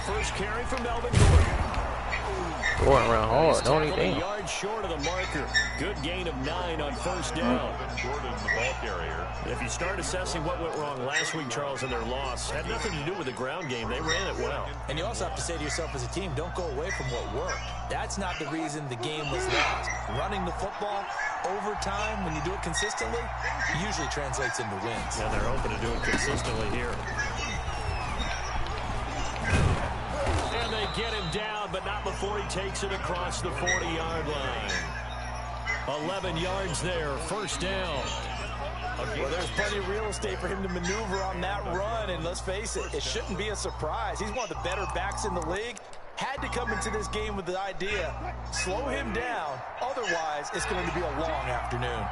first carry from Melvin Gordon. Going around hard, don't he? A yard short of the marker. Good gain of 9 on first down. Gordon, the ball carrier. If you start assessing what went wrong last week, Charles, in their loss, had nothing to do with the ground game. They ran it well. And you also have to say to yourself as a team, don't go away from what worked. That's not the reason the game was lost. Running the football over time, when you do it consistently, usually translates into wins. And they're hoping to do it consistently here. And they get him down, but not before he takes it across the 40-yard line. 11 yards there, first down. Well, there's plenty of real estate for him to maneuver on that run, and let's face it, it shouldn't be a surprise. He's one of the better backs in the league. Had to come into this game with the idea, slow him down, otherwise it's going to be a long afternoon.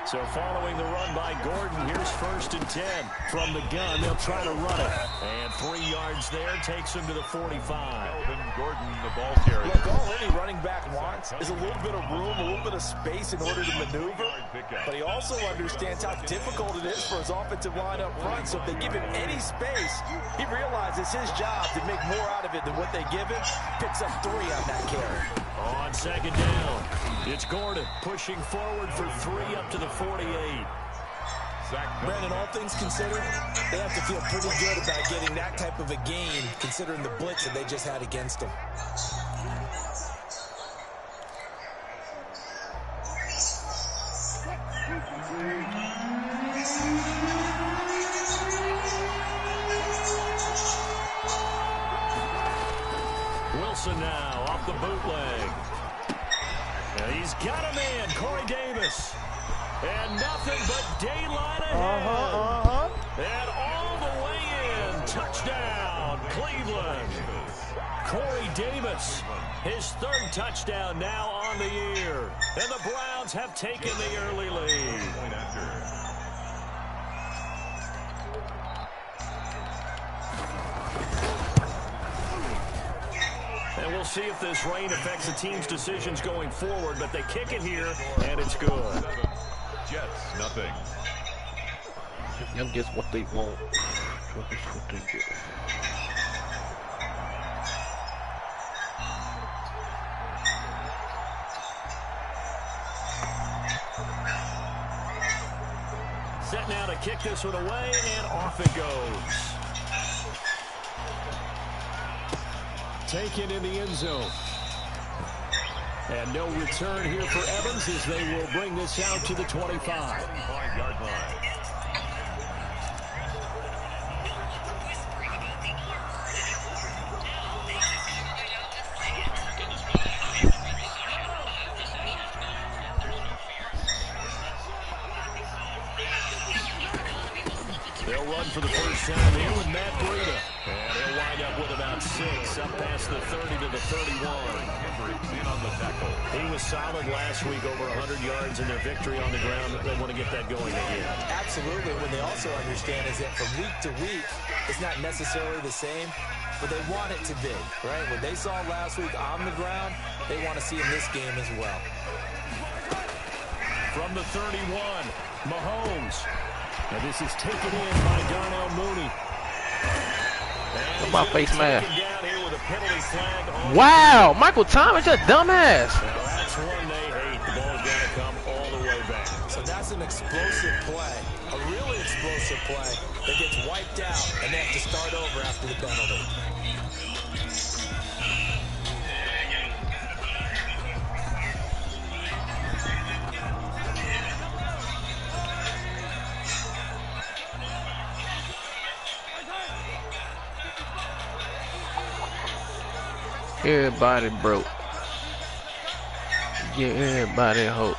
So following the run by Gordon, here's first and 10. From the gun, they'll try to run it. And 3 yards there takes him to the 45. Melvin Gordon, the ball carrier. Look, all any running back wants is a little bit of room, a little bit of space in order to maneuver. But he also understands how difficult it is for his offensive line up front. So if they give him any space, he realizes his job to make more out of it than what they give him. Picks up 3 on that carry. On second down, it's Gordon pushing forward for 3 up to the 48. Brandon, all things considered, they have to feel pretty good about getting that type of a gain, considering the blitz that they just had against them. Wilson now off the bootleg. And he's got a man, Corey Davis. And nothing but daylight ahead. And all the way in. Touchdown, Cleveland. Corey Davis, his 3rd touchdown now on the year. And the Browns have taken the early lead. And we'll see if this rain affects the team's decisions going forward, but they kick it here, and it's good. Jets, nothing. Them gets what they want. What they get. Set now to kick this one away, and off it goes. Taken in the end zone. And no return here for Evans as they will bring this out to the 25-yard line. They'll run for the first time here with Matt Breida. And he'll wind up with about 6, up past the 30 to the 31. He was solid last week, over 100 yards in their victory on the ground. They want to get that going again. Absolutely. What they also understand is that from week to week, it's not necessarily the same, but they want it to be, right? What they saw last week on the ground, they want to see in this game as well. From the 31, Mahomes. And this is taken in by Darnell Mooney. My face mask. Wow, Michael Thomas, a dumbass. Now that's one they hate. The ball's got to come all the way back. So that's an explosive play, a really explosive play that gets wiped out, and they have to start over after the penalty. Everybody broke. Give everybody hope.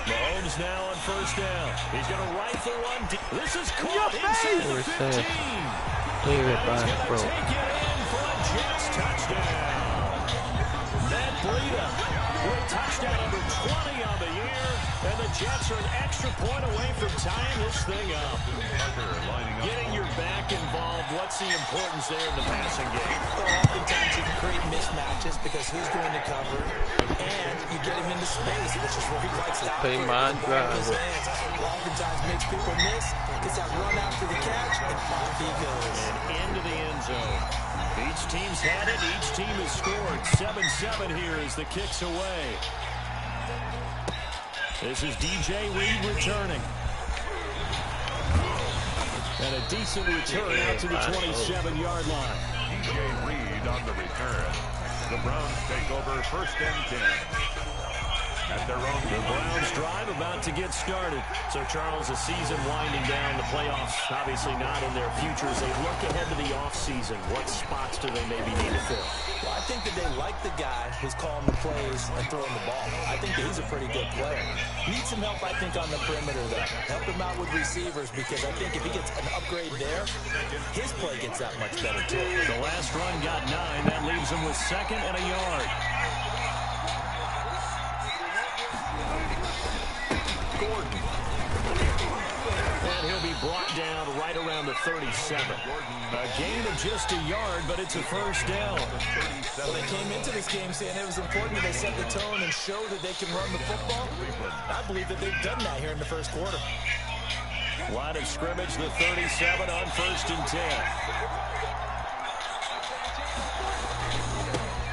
Mahomes now on first down. He's going to rifle one. This is caught inside the 15. Everybody broke. Take it in for a Jets touchdown. Matt Breida with a touchdown number 20 on the year. And the the Jets are an extra point away from tying this thing up. Getting your back involved, what's the importance there in the passing game? Well, oftentimes you can create mismatches because who's going to cover, and you get him into space, which is where he likes to operate with the ball in his hands. Oftentimes makes people miss, gets that run after the catch, and off he goes. And into the end zone. Each team's had it, each team has scored. 7-7 here as the kick's away. This is DJ Reed returning. And a decent return out to the 27-yard line. DJ Reed on the return. The Browns take over 1st and 10. At their own. The Browns drive about to get started. So, Charles, the season winding down, the playoffs obviously not in their future. As they look ahead to the offseason, what spots do they maybe need to fill? Well, I think that they like the guy who's calling the plays and throwing the ball. I think that he's a pretty good player. Needs some help, I think, on the perimeter, though. Help him out with receivers, because I think if he gets an upgrade there, his play gets that much better, too. The last run got 9. That leaves him with 2nd and a yard. Gordon. And he'll be brought down right around the 37. A gain of just a yard, but it's a first down. Well, they came into this game saying it was important that they set the tone and show that they can run the football. I believe that they've done that here in the first quarter. Line of scrimmage, the 37 on 1st and 10.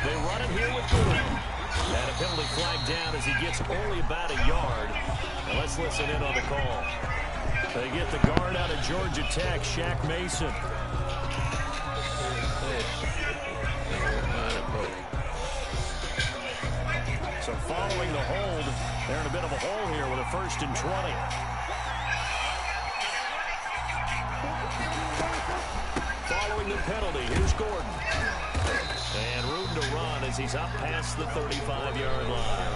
They run it here with Gordon. And a penalty flag down as he gets only about a yard. Now let's listen in on the call. They get the guard out of Georgia Tech, Shaq Mason. So following the hold, they're in a bit of a hole here with a 1st and 20. Following the penalty, here's Gordon. And room to run as he's up past the 35-yard line.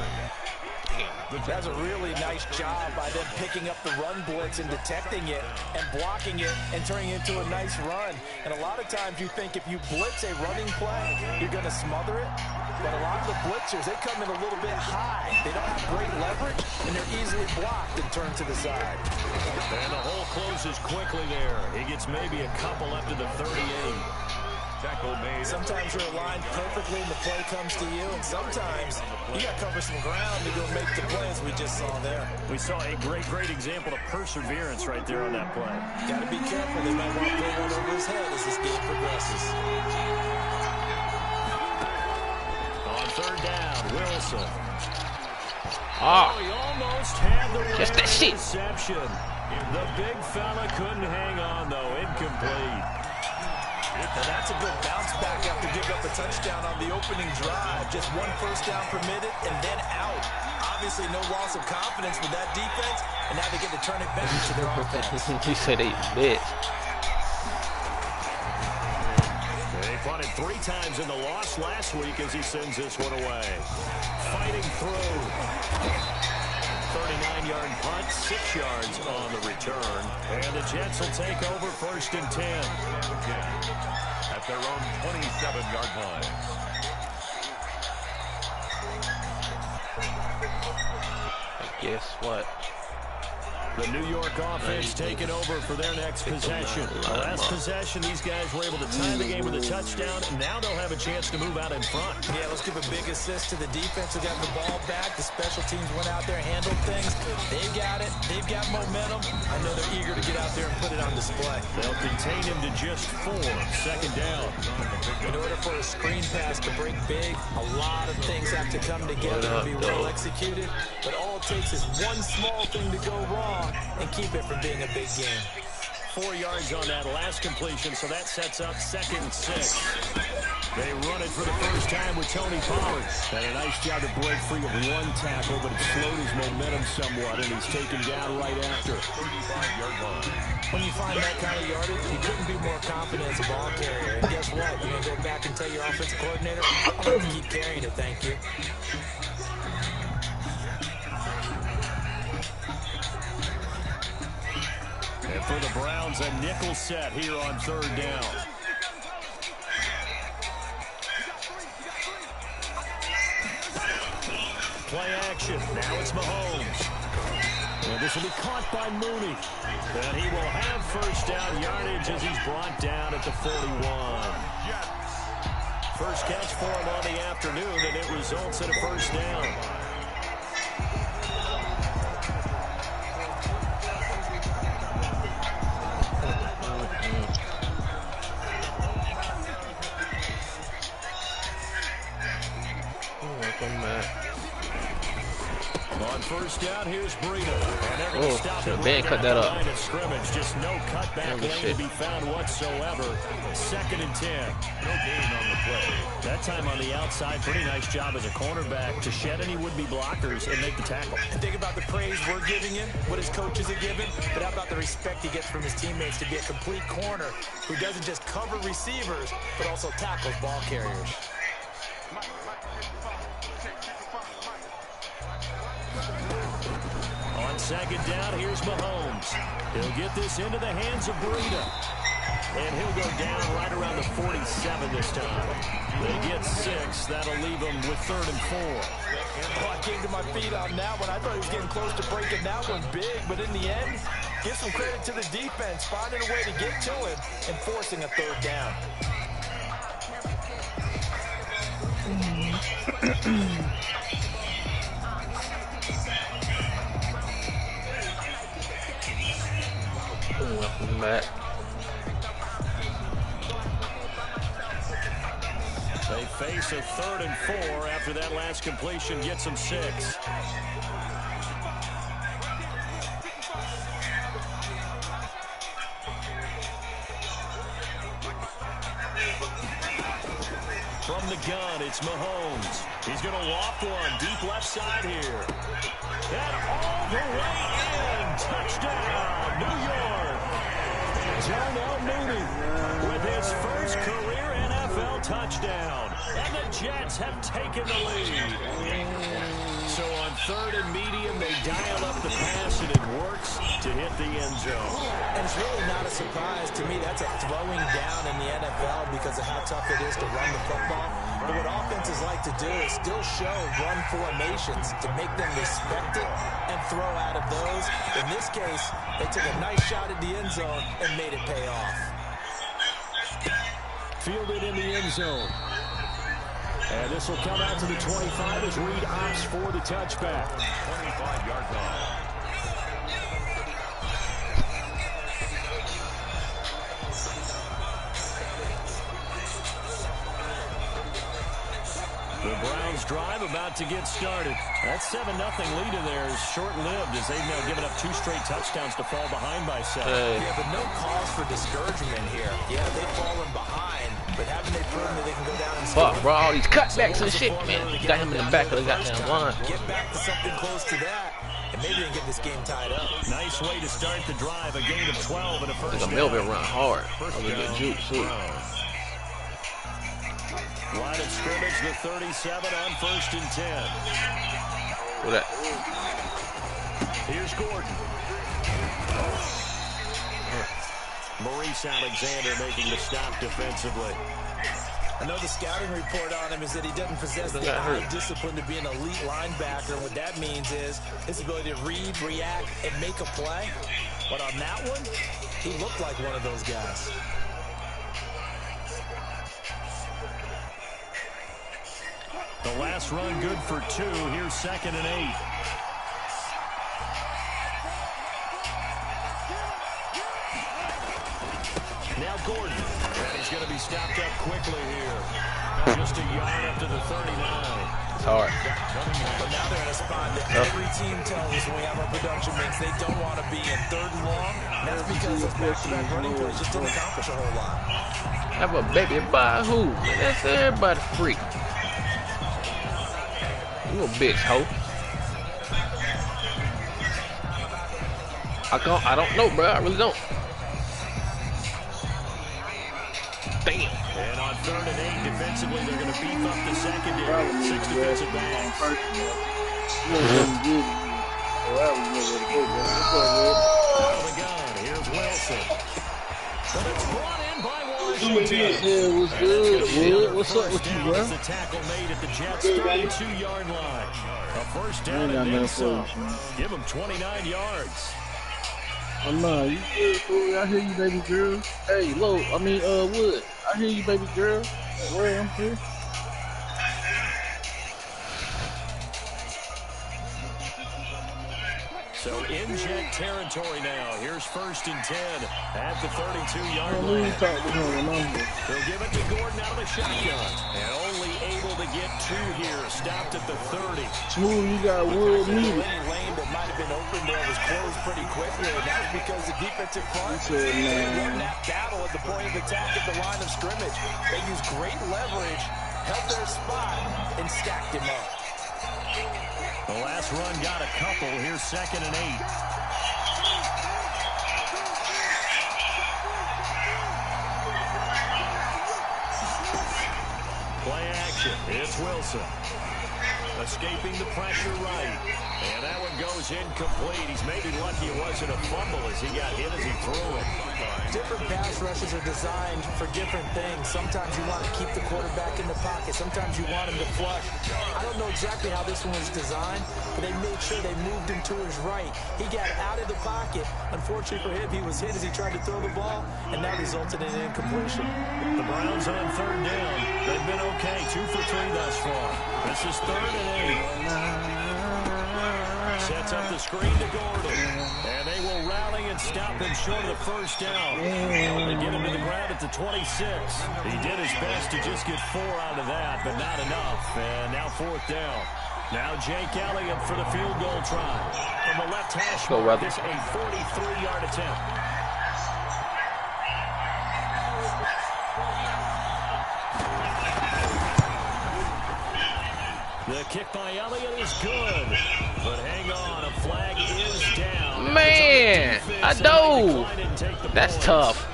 That's a really nice job by them picking up the run blitz and detecting it and blocking it and turning it into a nice run. And a lot of times you think if you blitz a running play, you're going to smother it. But a lot of the blitzers, they come in a little bit high. They don't have great leverage, and they're easily blocked and turned to the side. And the hole closes quickly there. He gets maybe a couple up to the 38. Tackle made. Sometimes you're aligned perfectly and the play comes to you, and sometimes you got to cover some ground to go make the plays we just saw there. We saw a great example of perseverance right there on that play. Got to be careful. They might want to throw one over his head as this game progresses. On 3rd down, Wilson. Ah, Oh, he almost had the just that shit. reception. The big fella couldn't hang on, though. Incomplete. Now that's a good bounce back after giving up a touchdown on the opening drive. Just 1 first down permitted and then out. Obviously no loss of confidence with that defense, and now they get to turn it back to their offense. He said they bitch. They punted 3 times in the loss last week as he sends this one away. Fighting through. 39-yard punt, 6 yards on the return. And the Jets will take over 1st and 10. At their own 27-yard line. Guess what? The New York offense taking over for their next possession. Last possession, these guys were able to tie the game with a touchdown, and now they'll have a chance to move out in front. Yeah, let's give a big assist to the defense who got the ball back. The special teams went out there, handled things. They've got it. They've got momentum. I know they're eager to get out there and put it on display. They'll contain him to just 4. 2nd down. In order for a screen pass to break big, a lot of things have to come together and be well executed. But all it takes is one small thing to go wrong and keep it from being a big game. 4 yards on that last completion, so that sets up 2nd and 6. They run it for the first time with Tony Pollard. And a nice job to break free of 1 tackle, but it slowed his momentum somewhat, and he's taken down right after. 35-yard line. When you find that kind of yardage, you couldn't be more confident as a ball carrier. And guess what? You're going to go back and tell your offensive coordinator, I'm going to keep carrying it, thank you. And for the Browns, a nickel set here on 3rd down. Play action. Now it's Mahomes. And this will be caught by Mooney. And he will have first down yardage as he's brought down at the 41. First catch for him on the afternoon, and it results in a first down. On first down, here's Breida. And they're going to stop it right cut that up. line of scrimmage. Just no cutback lane to be found whatsoever. 2nd and 10. No gain on the play. That time on the outside, pretty nice job as a cornerback to shed any would-be blockers and make the tackle. And think about the praise we're giving him, what his coaches are giving, but how about the respect he gets from his teammates to be a complete corner who doesn't just cover receivers, but also tackles ball carriers. On 2nd down, here's Mahomes. He'll get this into the hands of Breida. And he'll go down right around the 47 this time. They get 6. That'll leave them with 3rd and 4. Oh, I came to my feet on that one. I thought he was getting close to breaking that one big, but in the end, give some credit to the defense, finding a way to get to it and forcing a 3rd down. Welcome back. They face a 3rd and 4 after that last completion gets them 6. From the gun, it's Mahomes. He's going to loft one deep left side here. And all the way in. Touchdown, New York. Darnell Mooney with his first career NFL touchdown. And the Jets have taken the lead. So on 3rd and medium, they dial up the pass, and it works to hit the end zone. And it's really not a surprise to me. That's a throwing down in the NFL because of how tough it is to run the football. But what offenses like to do is still show run formations to make them respect it and throw out of those. In this case, they took a nice shot at the end zone and made it pay off. Fielded in the end zone. And this will come out to the 25 as Reed opts for the touchback. 25-yard line. The Browns drive about to get started. That 7-0 lead in there is short-lived as they've now given up 2 straight touchdowns to fall behind by 7. Yeah, but no cause for discouragement here. Yeah, they've fallen behind, but haven't they proven that they can go down and score? Fuck, bro, all these cutbacks and shit, man. Got him in the back of the goddamn line. Get back to something close to that, and maybe they can get this game tied up. Nice way to start the drive. A gain of 12 and a first down. Melvin run hard. Other than juke, too. Line of scrimmage, the 37 on 1st and 10. What that? Here's Gordon. Maurice Alexander making the stop defensively. I know the scouting report on him is that he doesn't possess the high discipline to be an elite linebacker. And what that means is his ability to read, react, and make a play. But on that one, he looked like one of those guys. The last run good for 2. Here's 2nd and 8. Now Gordon. And he's going to be stopped up quickly here. Just a yard up to the 39. It's hard. But now they're in a spot that every team tells us when we have our production means they don't want to be in 3rd and long. That's because those back-to-back running plays just didn't accomplish a whole lot. Have a baby by who? That's everybody freak. You a bitch, hoe. I don't know, bro. I really don't. Damn. And on 3rd and 8, defensively, they're going to beef up the secondary. 6 defensive backs. Out of the gun, here's Wilson. But it's brought in by one. first and 10. Yeah, what's good? Yeah, what's up with you, bro? The tackle made at the Jets' 32-yard line. A first down and then some. Give him 29 yards. I'm not. You good, fool? I hear you, baby girl. Hey, Wood. I hear you, baby girl. Where I'm here. So in Jet territory now. Here's first and 10 at the 32-yard line. They'll give it to Gordon out of the shotgun. And only able to get 2 here. Stopped at the 30. Smooth, you got Wood muted. Any lane that might have been open there was closed pretty quickly, and that was because the defensive front won that battle at the point of attack at the line of scrimmage. They used great leverage, held their spot, and stacked him up. The last run got a couple. Here's 2nd and 8. Play action. It's Wilson. Escaping the pressure right. And that one goes incomplete. He's maybe lucky it wasn't a fumble as he got hit as he threw it. Different pass rushes are designed for different things. Sometimes you want to keep the quarterback in the pocket. Sometimes you want him to flush. I don't know exactly how this one was designed, but they made sure they moved him to his right. He got out of the pocket. Unfortunately for him, he was hit as he tried to throw the ball, and that resulted in an incompletion. The Browns on 3rd down. They've been okay. 2 for 3 thus far. This is 3rd and 8. Sets up the screen to Gordon. And they will rally and stop him short of the first down. They get him to the ground at the 26. He did his best to just get 4 out of that, but not enough. And now 4th down. Now Jake Elliott for the field goal try. From the left hash mark, this a 43-yard attempt. The kick by Elliott is good. But hang on, a flag is down. Man, I know. That's tough.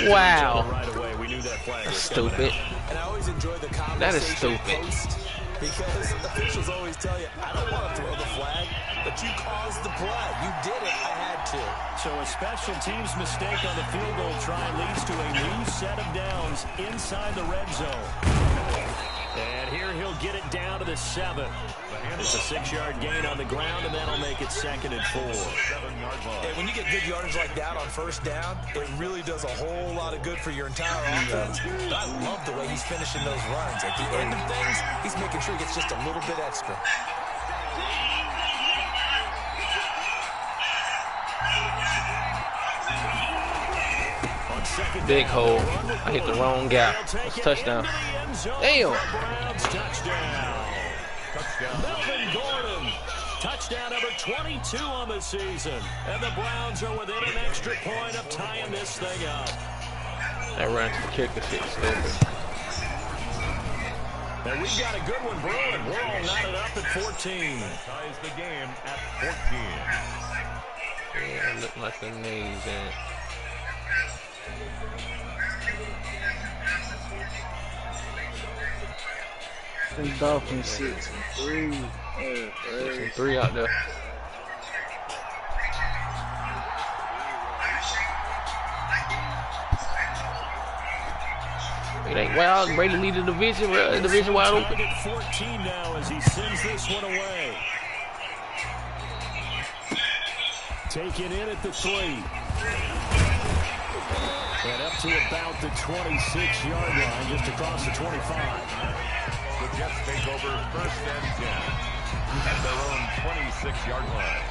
Wow. That's stupid. And I always enjoy the conversation. That is stupid. Because officials always tell you, I don't want to throw the flag, but you caused the play. You did it. I had to. So a special teams mistake on the field goal try leads to a new set of downs inside the red zone. And here he'll get it down to the 7. It's a 6-yard gain on the ground, and that'll make it 2nd and 4. And when you get good yardage like that on first down, it really does a whole lot of good for your entire offense. But I love the way he's finishing those runs. At the end of things, he's making sure he gets just a little bit extra. Big hole. I hit the wrong gap. It's a touchdown. Damn. Melvin Gordon. Touchdown number 22 on the season. And the Browns are within an extra point of tying this thing up. That run to the kicker shit stupid. And we've got a good one brewing. We're all knotted up at 14. Ties the game at 14. Yeah, it looked like the knees in. The Dolphins 6-3. 6-3 out there. It ain't wild. Brady lead the division. Division wide open. At 14 now as he sends this one away. Taken in at the 3. And up to about the 26-yard line, just across the 25. The Jets take over 1st and 10 at their own 26-yard line.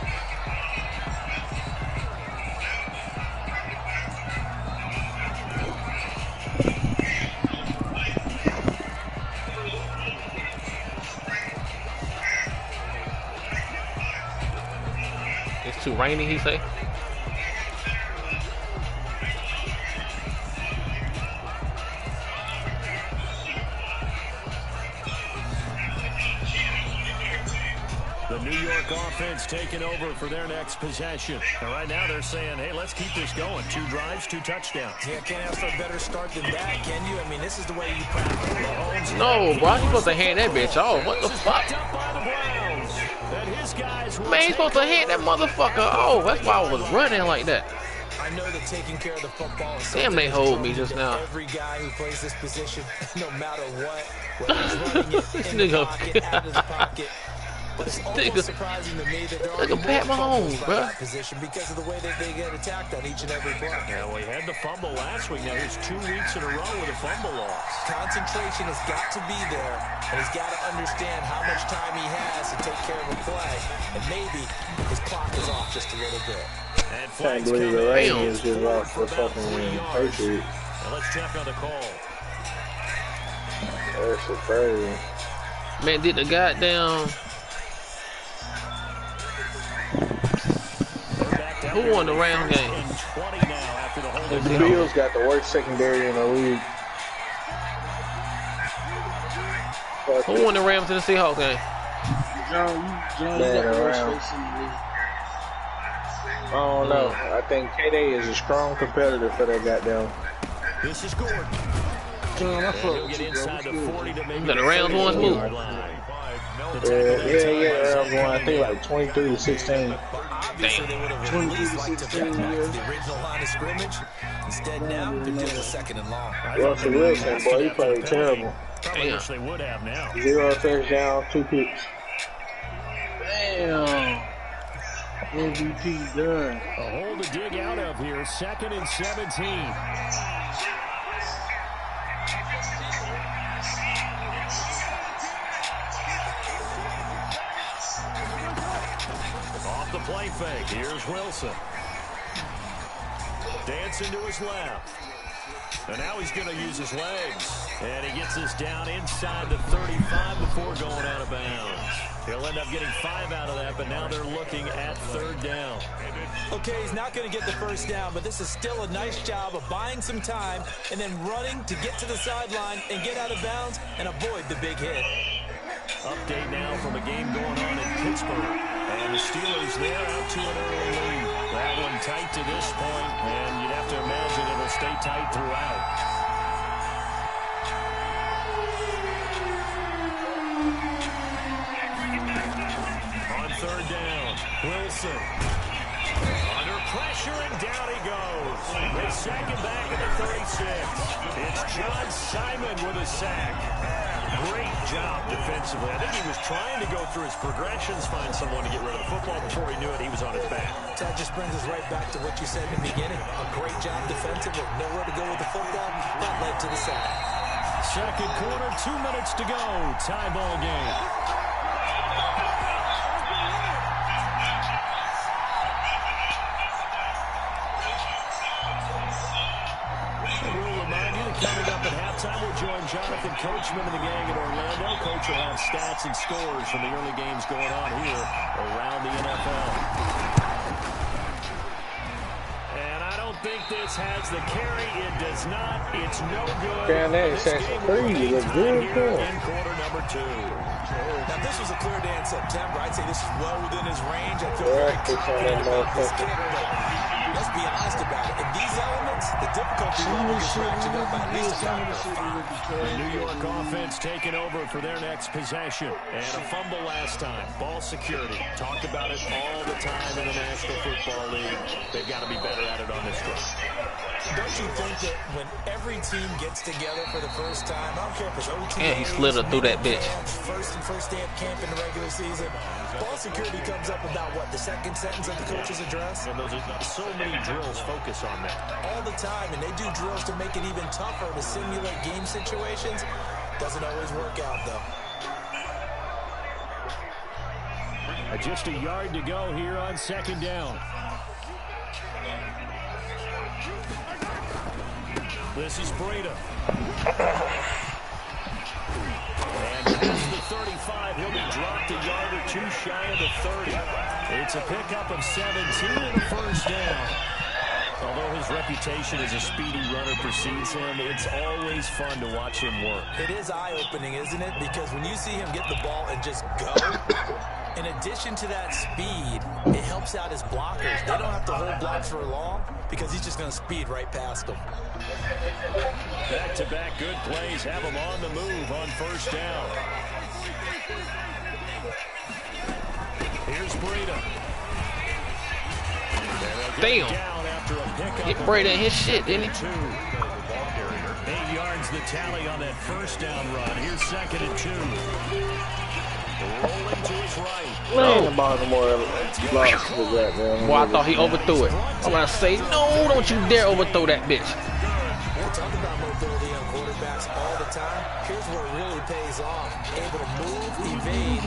It's too rainy, he say. The New York offense taking over for their next possession. And right now they're saying, hey, let's keep this going. 2 drives, 2 touchdowns. Yeah, can't ask for a better start than that, can you? I mean, this is the way you practice. No, bro, you supposed to hand that bitch off. What the fuck? Man, he's supposed to hand that motherfucker off. That's why I was running like that. I know that taking care of the football is Damn, they hold me just now. every guy who plays this position, no matter what, whether he's running it in the pocket, out of the pocket. But it's almost surprising to me that there are more fumbles by that position because of the way that they get attacked on each and every play. Yeah, well, he had the fumble last week. Now he's 2 weeks in a row with a fumble loss. Concentration has got to be there, and he's got to understand how much time he has to take care of a play. And maybe his clock is off just a little bit. And Can't believe the rain is just off the fucking Patriots. Now let's check on the call. That's so crazy. Man, did the goddamn... Who won the round game? The Bills got the worst secondary in the league. Who won the Rams in the Seahawks game? John, you got the worst face in the league. I don't know. I think KD is a strong competitor for that goddamn. This is Gordon. John, I fuck with you, inside the 40 to maybe the Rams ones move. Yeah, Rams won. I think like 23-16. Obviously, they would have at least liked to have back to the original line of scrimmage. Instead, now they're doing a second and long. Russell Wilson, boy, he played terrible. Probably wish they would have now. 0 touchdown, 2 picks. Damn. MVP done. A hole to dig out of here. 2nd and 17. Off the play fake. Here's Wilson. Dancing to his left. And now he's going to use his legs. And he gets this down inside the 35 before going out of bounds. He'll end up getting 5 out of that, but now they're looking at 3rd down. Okay, he's not going to get the first down, but this is still a nice job of buying some time and then running to get to the sideline and get out of bounds and avoid the big hit. Update now from a game going on in Pittsburgh. And the Steelers there out to an early lead. That one tight to this point, and you'd have to imagine it'll stay tight throughout. On 3rd down, Wilson. Under pressure, and down he goes. They sack him back at the 36. It's John Simon with a sack. Great job defensively. I think he was trying to go through his progressions, find someone to get rid of the football. Before he knew it, he was on his back. That just brings us right back to what you said in the beginning. A great job defensively. Nowhere to go with the football. That led to the sack. 2nd quarter, 2 minutes to go. Tie ball game. Coming up at halftime, we'll join Jonathan Coachman and the gang in Orlando. Coach will have stats and scores from the early games going on here around the NFL. And I don't think this has the carry. It does not. It's no good. Damn, that is pretty good. In quarter number 2. Now, this was a clear day in September. I'd say this is well within his range. I feel very confident about this kid, but let's be honest about it. In these elements, the difficulty level gets ratcheted up by at least a factor of 5. The New York offense taking over for their next possession. And a fumble last time. Ball security. Talked about it all the time in the National Football League. They've got to be better at it on this drive. Don't you think that when every team gets together for the first time, I don't care if it's OTA, And he slid her through that bitch. First day of camp in the regular season, ball security comes up about what, the 2nd sentence of the coach's address? And those are so many drills focus on that. All the time, and they do drills to make it even tougher to simulate game situations. Doesn't always work out, though. Just a yard to go here on 2nd down. This is Breda. And past the 35, he'll be dropped a yard or 2 shy of the 30. It's a pickup of 17 and a first down. Although his reputation as a speedy runner precedes him, it's always fun to watch him work. It is eye-opening, isn't it? Because when you see him get the ball and just go, in addition to that speed, it helps out his blockers. They don't have to hold blocks for long because he's just going to speed right past them. Back-to-back good plays have him on the move on first down. Here's Breda. Damn. after a pickup. Get Brady in his shit, didn't he? 8 yards the tally on that first down run. Here's 2nd and 2. Rolling to his right. Man, Baltimore lost the goddamn. Boy, I thought he overthrew it. I'm gonna say, no, don't you dare overthrow that bitch. We're talking about mobility on quarterbacks all the time. Here's where it really pays off. Able to move, evade,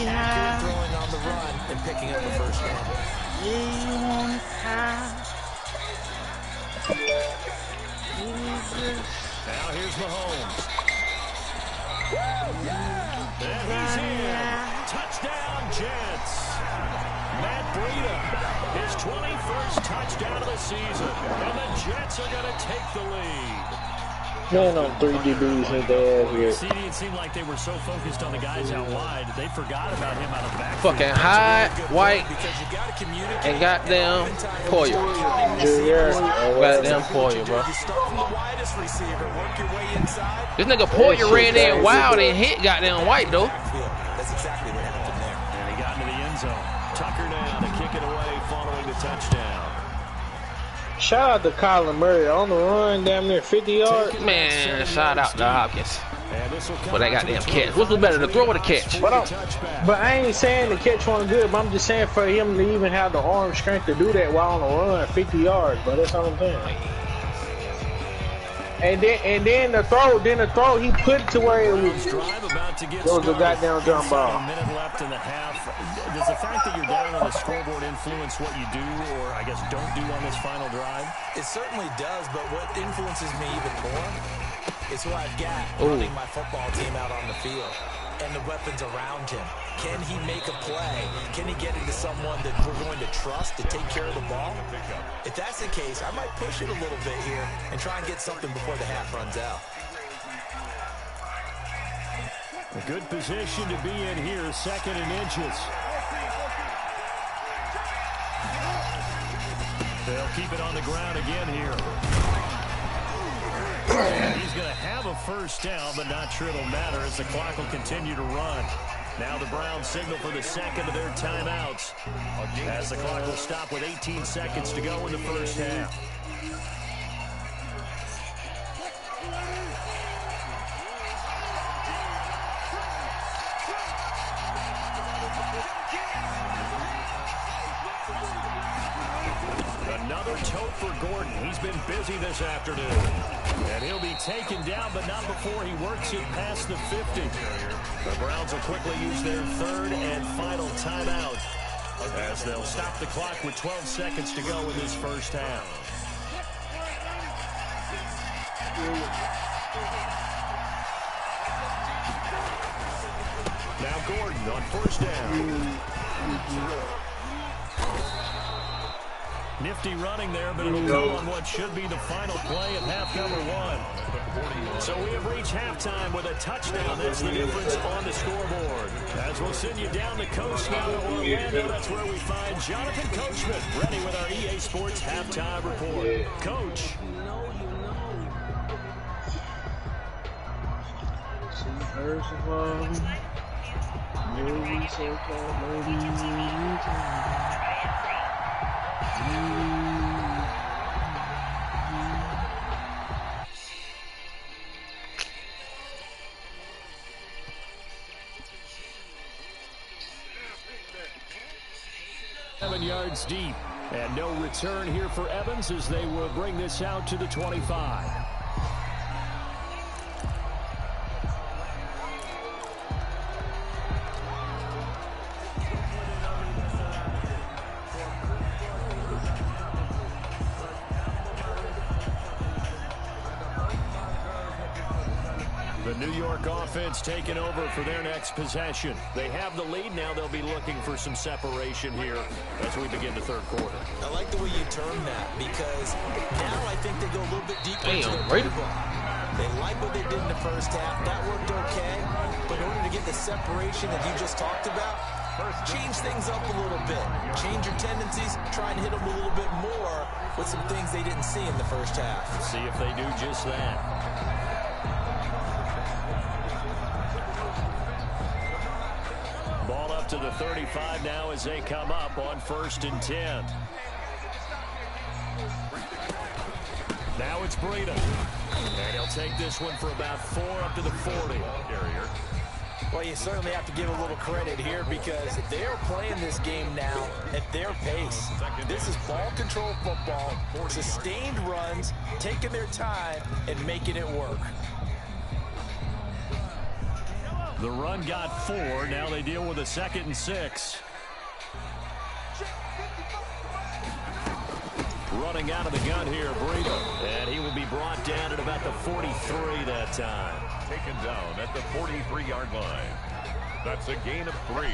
accurate throwing on the run, and picking up the first down. Now here's Mahomes. And he's in. Touchdown, Jets. Matt Breida, his 21st touchdown of the season. And the Jets are going to take the lead. Man on 3 DBs hit their ass here. See, it seemed like they were so focused on the guys out wide, they forgot about him out of the back. Fucking Hyde, White, and goddamn Poyer. Goddamn Poyer, bro. This nigga Poyer ran in wild and hit goddamn White, though. That's exactly what happened there. And he got into the end zone. Tucker now to kick it away following the touchdown. Shout out to Kyler Murray on the run, damn near 50 yards. Man, shout out to Hopkins for that goddamn catch. What's better, the throw or the catch? But I ain't saying the catch wasn't good, but I'm just saying for him to even have the arm strength to do that while on the run, 50 yards, but that's all I'm saying. And then the throw, he put it to where it was a goddamn jump ball. A minute left in the half. Does the fact that you're down on the scoreboard influence what you do, or I guess don't do on this final drive? It certainly does, but what influences me even more is who I've got running my football team out on the field and the weapons around him. Can he make a play? Can he get into someone that we're going to trust to take care of the ball? If that's the case, I might push it a little bit here and try and get something before the half runs out. A good position to be in here, 2nd and inches. They'll keep it on the ground again here. He's going to have a first down, but not sure it'll matter as the clock will continue to run. Now the Browns signal for the second of their timeouts as the clock will stop with 18 seconds to go in the first half. Another tote for Gordon. He's been busy this afternoon. And he'll be taken down, but not before he works it past the 50. The Browns will quickly use their 3rd and final timeout as they'll stop the clock with 12 seconds to go in this first half. Now Gordon on first down. Nifty running there, but it'll go on what should be the final play of half number 1. So we have reached halftime with a touchdown. That's the difference on the scoreboard. As we'll send you down the coast now to Orlando, that's where we find Jonathan Coachman, ready with our EA Sports halftime report. Coach. Yards deep, and no return here for Evans as they will bring this out to the 25. The New York offense taking over for their next possession. They have the lead now. They'll be looking for some separation here as we begin the third quarter. I like the way you term that because now I think they go a little bit deeper into their right. playbook. They like what they did in the first half. That worked okay. But in order to get the separation that you just talked about, change things up a little bit. Change your tendencies. Try and hit them a little bit more with some things they didn't see in the first half. See if they do just that. Ball up to the 35 now as they come up on 1st and 10. Now it's Breida. And he'll take this one for about 4 up to the 40. Carrier. Well, you certainly have to give a little credit here because they're playing this game now at their pace. This is ball control football, sustained runs, taking their time, and making it work. The run got 4. Now they deal with a 2nd and 6. Running out of the gun here, Breida. And he will be brought down at about the 43 that time. Taken down at the 43-yard line. That's a gain of 3.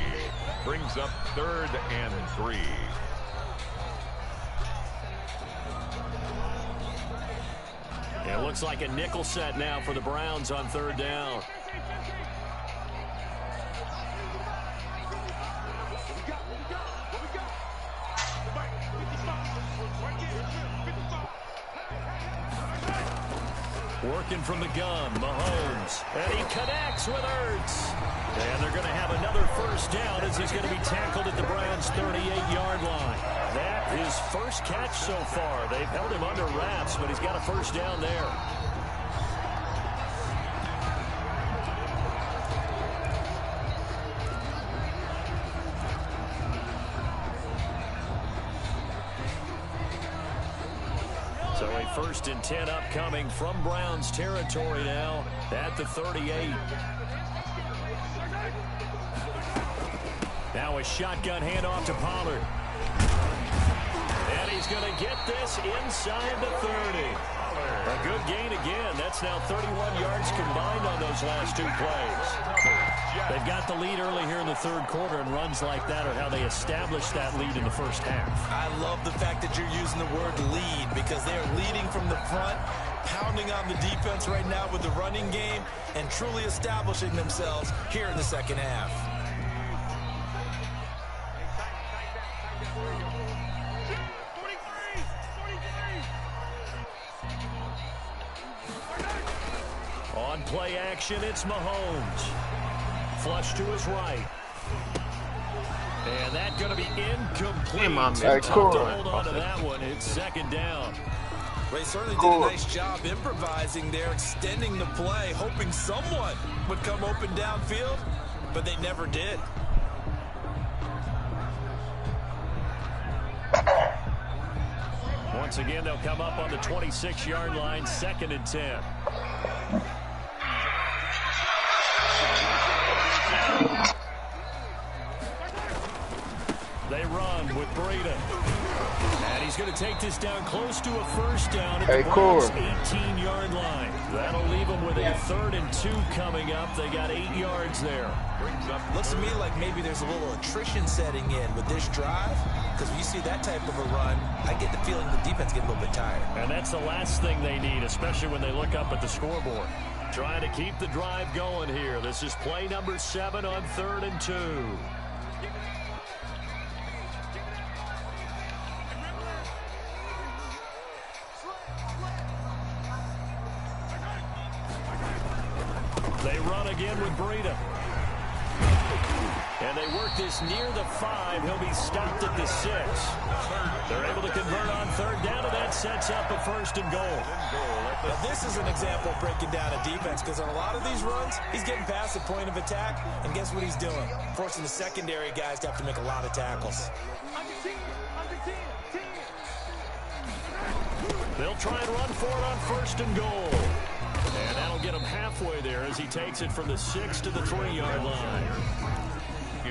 Brings up 3rd and 3. It looks like a nickel set now for the Browns on 3rd down. Working from the gun, Mahomes. And he connects with Ertz. And they're going to have another 1st down as he's going to be tackled at the Browns' 38-yard line. That is first catch so far. They've held him under wraps, but he's got a 1st down there. So a 1st and 10 upcoming from Browns territory now at the 38. Now a shotgun handoff to Pollard. And he's going to get this inside the 30. A good gain again. That's now 31 yards combined on those last 2 plays. They've got the lead early here in the 3rd quarter, and runs like that are how they establish that lead in the 1st half. I love the fact that you're using the word lead because they're leading from the front, pounding on the defense right now with the running game, and truly establishing themselves here in the 2nd half. On play action, it's Mahomes. Flush to his right. And that's going to be incomplete. Tough to hold on to that one. It's 2nd down. They certainly did a nice job improvising there, extending the play, hoping someone would come open downfield, but they never did. Once again, they'll come up on the 26-yard line, 2nd and 10. They run with Breida. And he's going to take this down close to a 1st down at the Browns' 18-yard line. That'll leave them with a 3rd and 2 coming up. They got 8 yards there. Looks to me like maybe there's a little attrition setting in with this drive, because when you see that type of a run, I get the feeling the defense gets a little bit tired. And that's the last thing they need, especially when they look up at the scoreboard. Trying to keep the drive going here. This is play number 7 on 3rd and 2. They run again with Breida. And they work this near the 5. He'll be stopped at the 6. They're able to convert on 3rd down, and that sets up a 1st and goal. Now, this is an example of breaking down a defense, because on a lot of these runs, he's getting past the point of attack, and guess what he's doing? Forcing the secondary guys to have to make a lot of tackles. They'll try and run for it on 1st and goal. And that'll get him halfway there as he takes it from the 6 to the 3-yard line.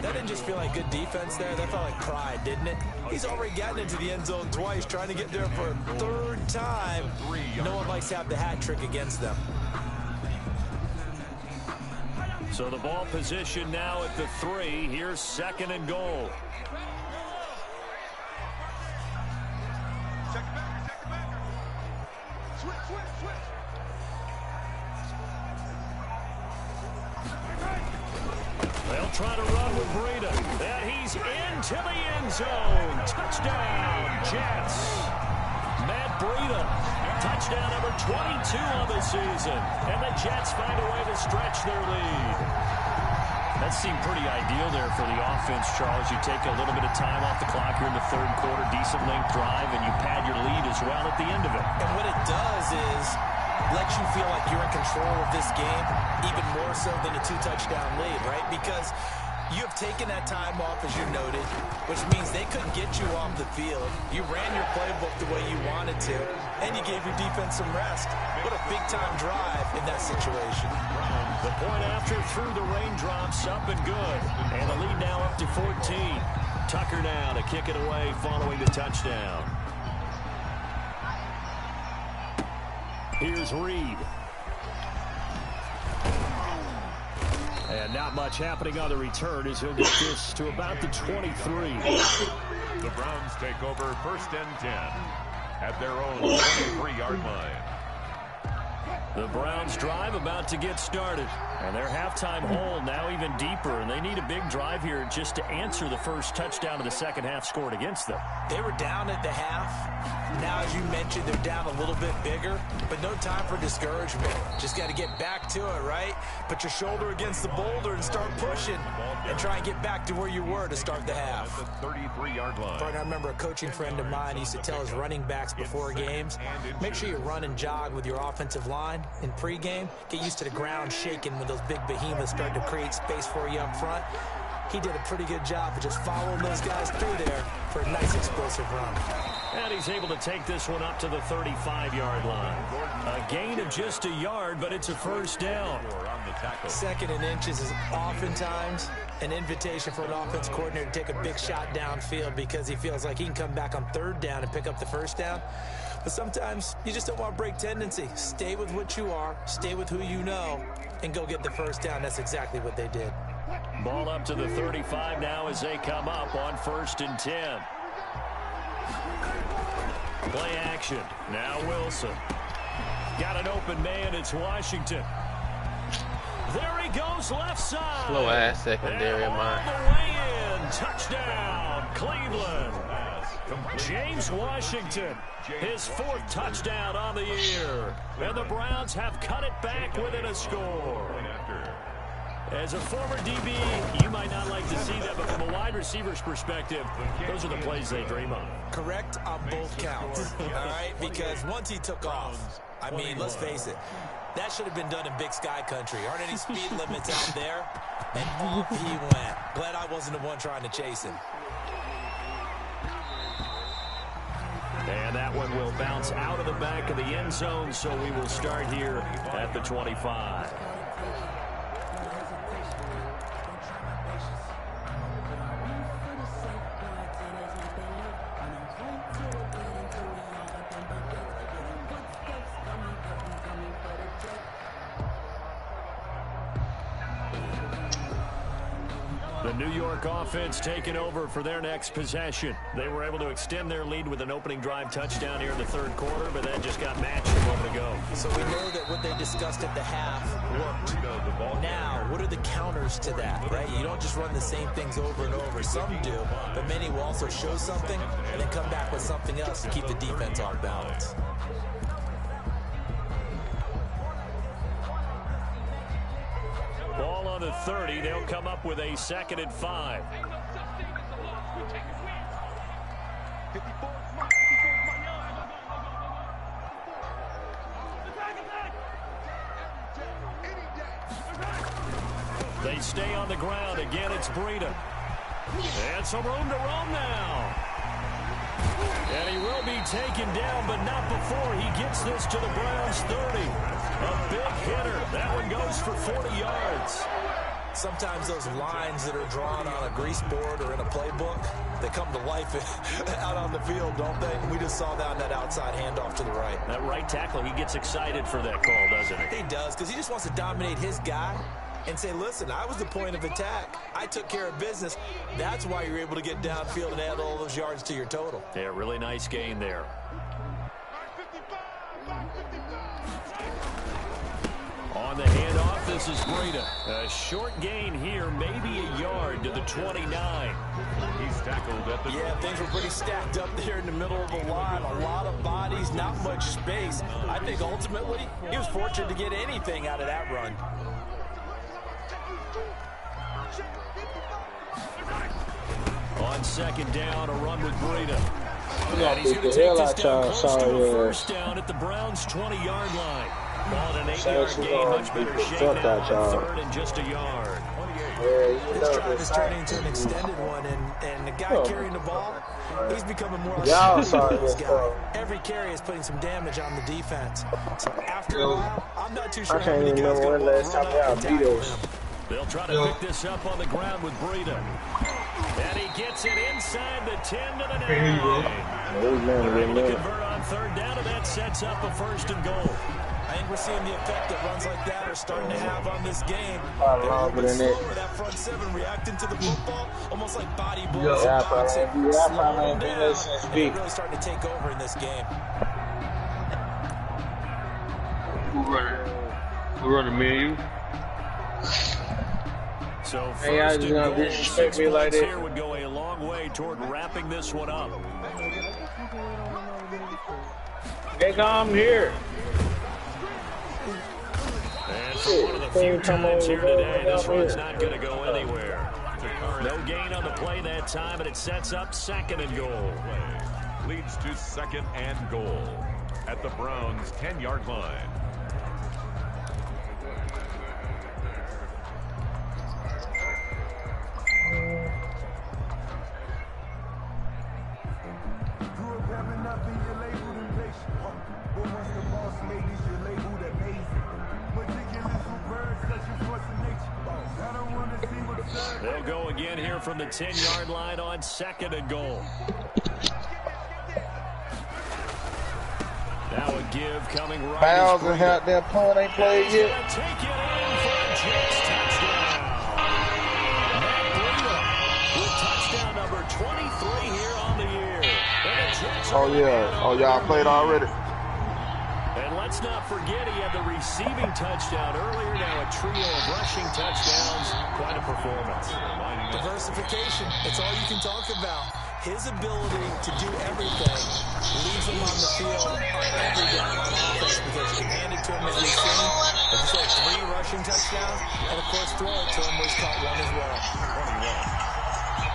That didn't just feel like good defense there. That felt like pride, didn't it? He's already gotten into the end zone twice, trying to get there for a 3rd time. No one likes to have the hat trick against them. So the ball position now at the 3. Here's 2nd and goal. They'll try to run with Breida. And he's into the end zone. Touchdown, Jets. Matt Breida. Touchdown number 22 on the season. And the Jets find a way to stretch their lead. That seemed pretty ideal there for the offense, Charles. You take a little bit of time off the clock here in the 3rd quarter, decent length drive, and you pad your lead as as well at the end of it. And what it does is let you feel like you're in control of this game, even more so than a 2-touchdown lead, right? Because you have taken that time off, as you noted, which means they couldn't get you off the field. You ran your playbook the way you wanted to, and you gave your defense some rest. What a big-time drive in that situation. The point after through the raindrops, up and good. And the lead now up to 14. Tucker now to kick it away following the touchdown. Here's Reed. And not much happening on the return as he'll get this to about the 23. The Browns take over 1st and 10 at their own 23-yard line. The Browns drive about to get started. And their halftime hole now even deeper. And they need a big drive here just to answer the first touchdown of the second half scored against them. They were down at the half. Now, as you mentioned, they're down a little bit bigger, but no time for discouragement. Just got to get back to it, right? Put your shoulder against the boulder and start pushing and try and get back to where you were to start the half. The 33-yard line. I remember a coaching friend of mine used to tell his running backs before games, make sure you run and jog with your offensive line in pregame. Get used to the ground shaking when those big behemoths start to create space for you up front. He did a pretty good job of just following those guys through there for a nice explosive run. And he's able to take this one up to the 35-yard line. A gain of just a yard, but it's a first down. 2nd and inches is oftentimes an invitation for an offense coordinator to take a big shot downfield because he feels like he can come back on 3rd down and pick up the first down. But sometimes you just don't want to break tendency. Stay with what you are, stay with who you know, and go get the first down. That's exactly what they did. Ball up to the 35 now as they come up on 1st and 10. Play action. Now Wilson. Got an open man. It's Washington. There he goes left side. Slow ass secondary of mine. All the way in. Touchdown, Cleveland. James Washington, his 4th touchdown on the year. And the Browns have cut it back within a score. As a former DB, you might not like to see that, but from a wide receiver's perspective, those are the plays they dream of. Correct on both counts, all right? Because once he took off, I mean, let's face it, that should have been done in Big Sky Country. Aren't any speed limits out there? And off he went. Glad I wasn't the one trying to chase him. And that one will bounce out of the back of the end zone, so we will start here at the 25. The New York offense taking over for their next possession. They were able to extend their lead with an opening drive touchdown here in the 3rd quarter, but that just got matched a moment ago. So we know that what they discussed at the half worked. Now, what are the counters to that, right? You don't just run the same things over and over. Some do, but many will also show something and then come back with something else to keep the defense off balance. Ball on the 30. They'll come up with a 2nd and 5. They stay on the ground. Again, it's Breida. And some room to roam now. And he will be taken down, but not before he gets this to the Browns 30. A big hitter. That one goes for 40 yards. Sometimes those lines that are drawn on a grease board or in a playbook, they come to life out on the field, don't they? We just saw that on that outside handoff to the right. That right tackle, he gets excited for that call, doesn't he? He does, because he just wants to dominate his guy and say, listen, I was the point of attack. I took care of business. That's why you're able to get downfield and add all those yards to your total. Yeah, really nice gain there. On the handoff, this is Breida. A short gain here, maybe a yard to the 29. He's tackled at the... Yeah, things were pretty stacked up there in the middle of the line. A lot of bodies, not much space. I think ultimately he was fortunate to get anything out of that run. On 2nd down, a run with Breida. And he's going to take this down close to a first down at the Browns' 20-yard line. Ball in an 8-yard gain, much better shape now on 3rd and just a yard. This drive is turning into an extended one, and the guy carrying the ball, he's becoming more of a guy. Every carry is putting some damage on the defense. So after a while, I'm not too sure how many guys going to run up and tackle him. They'll try to pick this up on the ground with Breida. And he gets it inside the 10 to the 9. They're able to convert on 3rd down, and that sets up a 1st and goal. I think we're seeing the effect that runs like that are starting to have on this game. They're a little bit slower, that front 7 reacting to the football, almost like body blows and boxing. Slowing down, and they're really starting to take over in this game. Who running, me and you? So first and goal, 6 points here would go a long way toward wrapping this one up. Hey, come here. And for one of the few times here today, this one's not going to go anywhere. No gain on the play that time, and it sets up 2nd and goal. Leads to 2nd and goal at the Browns' 10-yard line. They'll go again here from the 10-yard line on 2nd and goal. Now a give coming right. Miles and had that punt ain't played yet. Take it in for a Jets touchdown. Matt Breida with touchdown number 23 here on the year. And the Jets Oh yeah. Oh y'all played already. And let's not forget he had the receiving touchdown earlier. Now a trio of rushing touchdowns. Quite a performance. Diversification. It's all you can talk about. His ability to do everything leaves him on the field on every down on offense because you can hand it to him as we've seen. As you said, 3 rushing touchdowns, and of course throw it to him where he's caught 1 as well.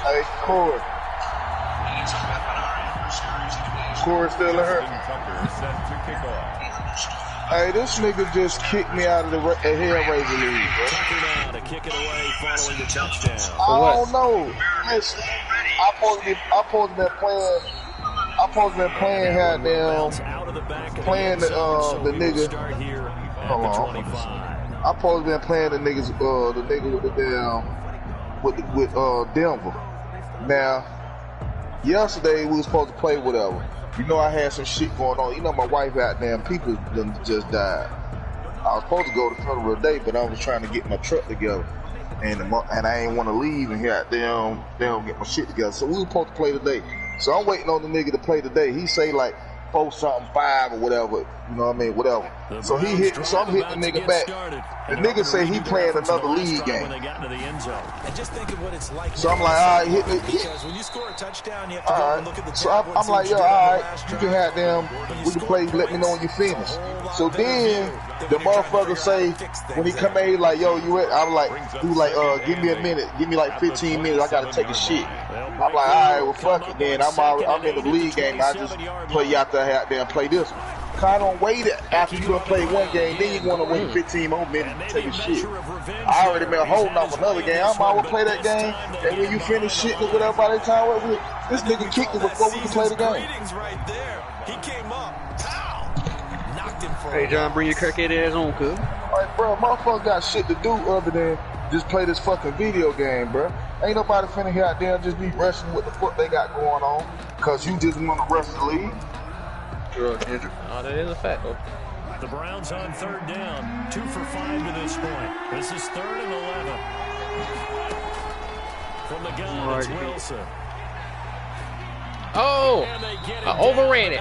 Hey, Corey. Corey still in her. Hey, this nigga just kicked me out of the hair-raiser league, bro. Tucker now to kick it away following the touchdown. I don't know. Listen, I supposed to be playing had them playing the nigga. Hold on. I supposed to be playing the niggas the nigga with the damn with Denver. Now, yesterday we was supposed to play whatever. You know I had some shit going on. You know my wife out there and people done just died. I was supposed to go to funeral today, but I was trying to get my truck together. And I ain't want to leave and here they don't get my shit together. So we were supposed to play today. So I'm waiting on the nigga to play today. He say like 4-5 or whatever. You know what I mean? Whatever. So I'm hitting the nigga back. The nigga say he playing another league game. And just think of what it's like. So I'm like, all right, hit me. Because when you score a touchdown, you have to go and look at the so I'm like, yo, all right, you can have them. We can play. Let me know when you finish. So then the motherfucker say when he come in, he like, yo, you at? I'm like, he was like, give me a minute, give me like 15 minutes. I gotta take a shit. I'm like, all right, well, fuck it. Then I'm in the league game. I just play you out there and play this one. I don't wait after you done play one game, then you want to wait 15 more minutes to take a shit. I already been holding off another game. I might well play that game, and when you finish shitting or whatever by the time, this nigga kicked it before we can play the game. Right there. He came up. Knocked him for Hey, John, bring your crackhead ass on, cuz. Alright, bro, motherfucker got shit to do other than just play this fucking video game, bro. Ain't nobody finna here out there and just be wrestling with the fuck they got going on, cause you just want to wrestle the league. Oh, that is a fact, though. The Browns on 3rd down, 2 for 5 to this point. This is 3rd and 11. From the gun, it's Wilson. Oh, I overran it.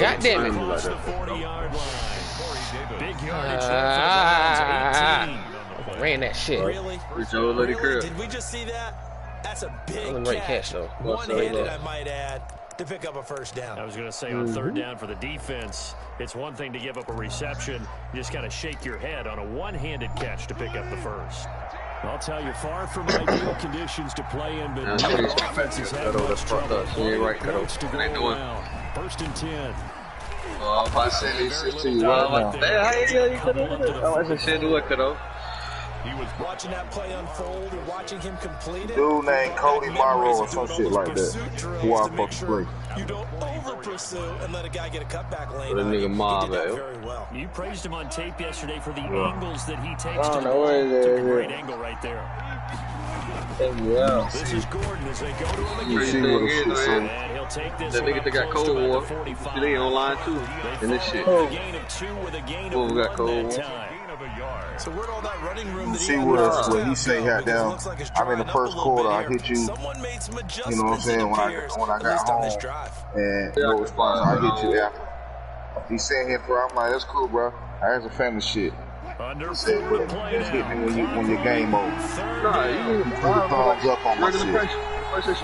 God damn it. Across the 40-yard line. Big yardage there for the Browns, 18. Ran that shit. Really? Really? Did we just see that? That's a big catch, though. One-handed, I might add, to pick up a first down. I was going to say on 3rd down for the defense, it's one thing to give up a reception. You just got to shake your head on a one-handed catch to pick up the first. I'll tell you, far from ideal conditions to play in, but the offense has had much trouble. To go around. 1st and 10. Oh, I'm about to say this shit to you right now. Damn, how you could have it? I wasn't saying do it, though. He was watching that play unfold and watching him complete it. Dude named Cody Morrow or some shit like that. Who I fuck play. You don't over pursue and let a guy get a cutback lane. What a nigga mob, very well. You praised him on tape yesterday for the angles that he takes. I don't know where it is. Took a great angle right there. Yeah. This is Gordon as they go to him You again. see what it is, man. And he'll take this That nigga that got Cold War. They online too. And this shit. A gain of 2 with a gain of 1 got Cold that War. time. So where'd all that running room that See what he say had down. I'm in the first quarter. I hit you. You know what I'm saying? When I got home and no response, I hit you after. He saying here, bro. I'm like, that's cool, bro. That's a family shit. Under Said, four to play just hit now. me when your game over. Nah, you need to Put a thumbs up on my shit.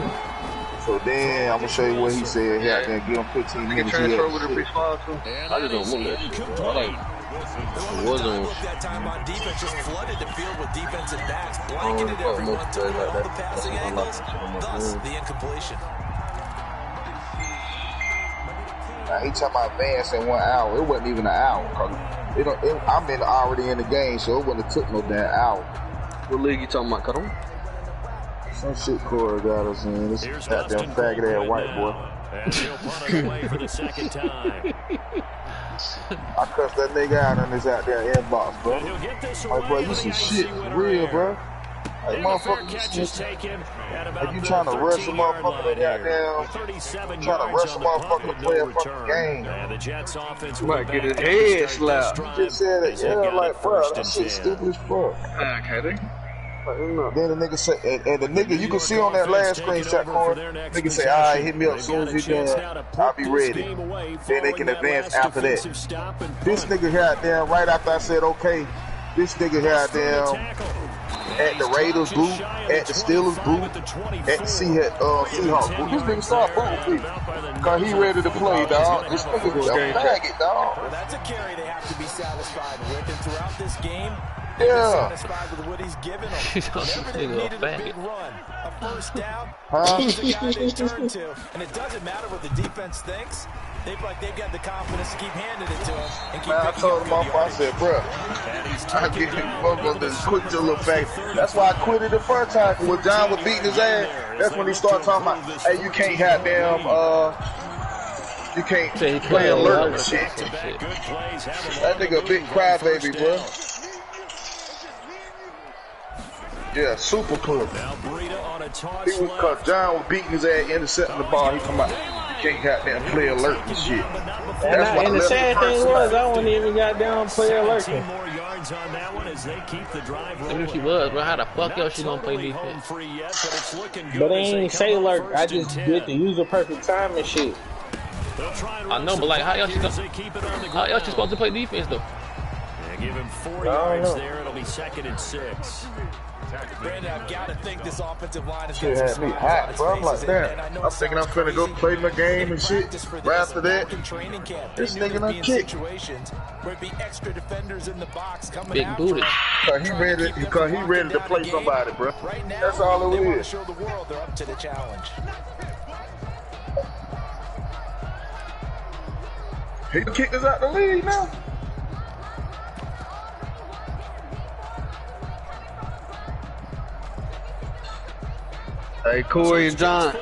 So then I'm gonna show you what he said here. Then give him 15 minutes. Transfer with a free spot too. And I just don't move that shit. I like It wasn't that time on defense, just flooded the field with defensive backs, blanketed everyone, took away all the passing angles, thus the incompletion. Now, he talking about advance in 1 hour. It wasn't even an hour. I'm already in the game, so it wouldn't have took no damn hour. What league you talking about, Cuddle? Some shit Corey got us in. This goddamn faggot ass white boy. And he'll punt it away for the 2nd time. I cussed that nigga out on this out there inbox, bro. And he'll get this Like, bro, away, you but some he got a shit see-winner for real, in. bro. Like, And the fair motherfucker, catch you is taken at about like you trying to rush a motherfucker that goddamn. 37 Trying to yards rush a on the punt motherfucker with to play no a fucking return. game. And the Jets offense Might will get his back head to start slapped. this He drive just said it, as they yeah, got like, it bro, 1st that and shit 10. stupid as fuck. Okay. Then the nigga say, and the nigga, you can see on that last screenshot, Corey, nigga say, all right, hit me up as soon as he done, I'll be ready. Then they can advance after that. This nigga had down right after I said, okay, this nigga had down at the Raiders booth, at the Steelers booth, at the Seahawks booth. This nigga start booting me. Because he ready to play, dog. This nigga's a faggot, dog. Well, that's a carry they have to be satisfied with, and throughout this game, Yeah. satisfied with what he's given them. He's Whenever they needed a big run, a first down, Huh? he's the guy they turn to. And it doesn't matter what the defense thinks. They've got the confidence to keep handing it to him and keep Man, I told him off, I said, bruh, I get you motherfuckers to quit your little fake. That's why I quit it the first time. When John was beating his ass, that's when he started talking about, hey, you can't have damn, you can't play alert and shit. That nigga a big crybaby, bro. Yeah, super cool. He was cause John was beating his ass, intercepting the ball. He come out, you can't goddamn play alert and shit. And the sad thing was, I wasn't even goddamn play alert. More yards on that one as they keep the drive Even rolling. if she was, bro, how the fuck else she gonna play defense? But they ain't say alert. I just did the user perfect time and shit. I know, but like, how else you supposed to play defense though? Give him 4 yards there. It'll be 2nd and 6. Brandon, I've got to think this offensive line is Shit going had to me hot, bro. I'm like, damn. I'm thinking I'm finna go play my game and shit. Right after that, this nigga done kicked. Where it'd be extra defenders in the box coming Big after booty. Cause he ready to play somebody, bro. Right now, That's all they it want to is. show the world they're up to the challenge. He kicked us out the league now. Hey, Corey and John,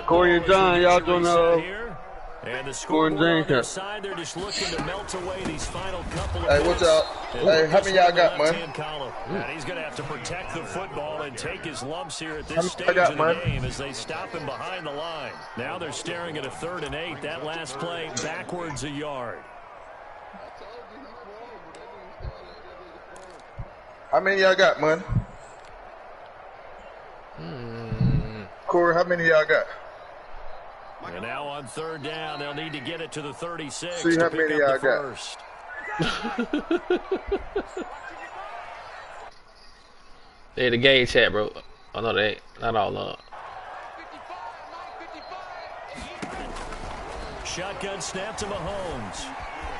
y'all doing And the Corey and James here. side, they're just looking to melt away these final couple of Hey, what's up? Hey, how many y'all got, man? And he's going to have to protect the football and take his lumps here at How this many stage y'all got, of the man? game as they stop him behind the line. Now they're staring at a 3rd and 8. That last play backwards a yard. How many y'all got, man? Corey, how many y'all got? And now on 3rd down, they'll need to get it to the 36 See to how pick many up y'all the got. first. They the gauge chat, bro. Oh no, they ain't. Not all up. Shotgun snap to Mahomes.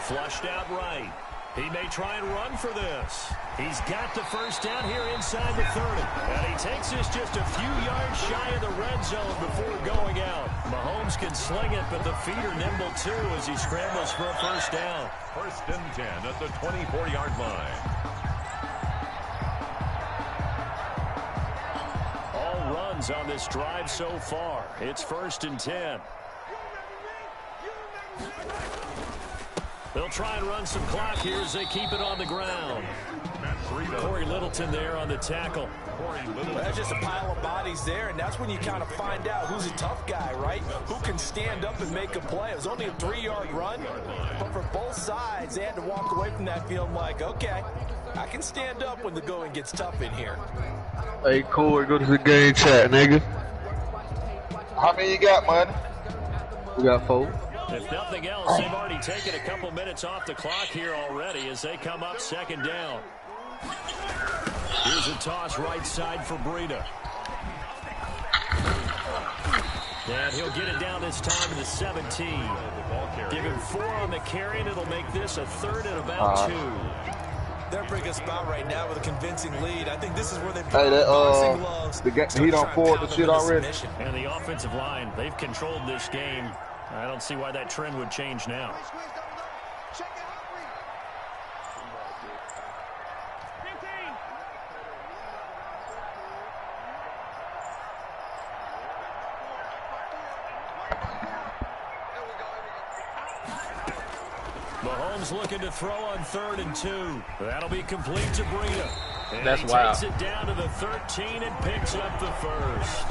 Flushed out right. He may try and run for this. He's got the first down here inside the 30. And he takes this just a few yards shy of the red zone before going out. Mahomes can sling it, but the feet are nimble too as he scrambles for a first down. First and 10 at the 24-yard line. All runs on this drive so far. It's first and 10. They'll try and run some clock here as they keep it on the ground. Corey Littleton there on the tackle. Well, that's just a pile of bodies there, and that's when you kind of find out who's a tough guy, right? Who can stand up and make a play. It was only a 3-yard run, but for both sides, they had to walk away from that feeling like, okay, I can stand up when the going gets tough in here. Hey, Corey, go to the game chat, nigga. How many you got, man? We got 4. If nothing else, they've already taken a couple minutes off the clock here already as they come up second down. Here's a toss right side for Breida. And he'll get it down this time to the 17. Give him 4 on the carry, and it'll make this a 3rd and about 2. They're in a pretty good spot right now with a convincing lead. I think this is where they put the heat on forward the shit already. And the offensive line, they've controlled this game. I don't see why that trend would change now. Mahomes looking to throw on 3rd and 2. That'll be complete to Breida. And that's he wild. Takes it down to the 13 and picks up the first.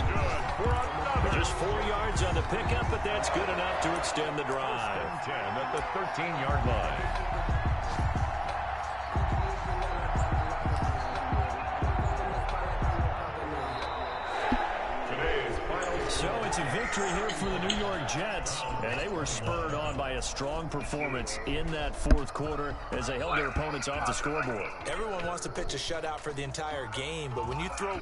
Just 4 yards on the pickup, but that's good enough to extend the drive. 10 at the 13-yard line. So it's a victory here for the New York Jets, and they were spurred on by a strong performance in that 4th quarter as they held their opponents off the scoreboard. Everyone wants to pitch a shutout for the entire game, but when you throw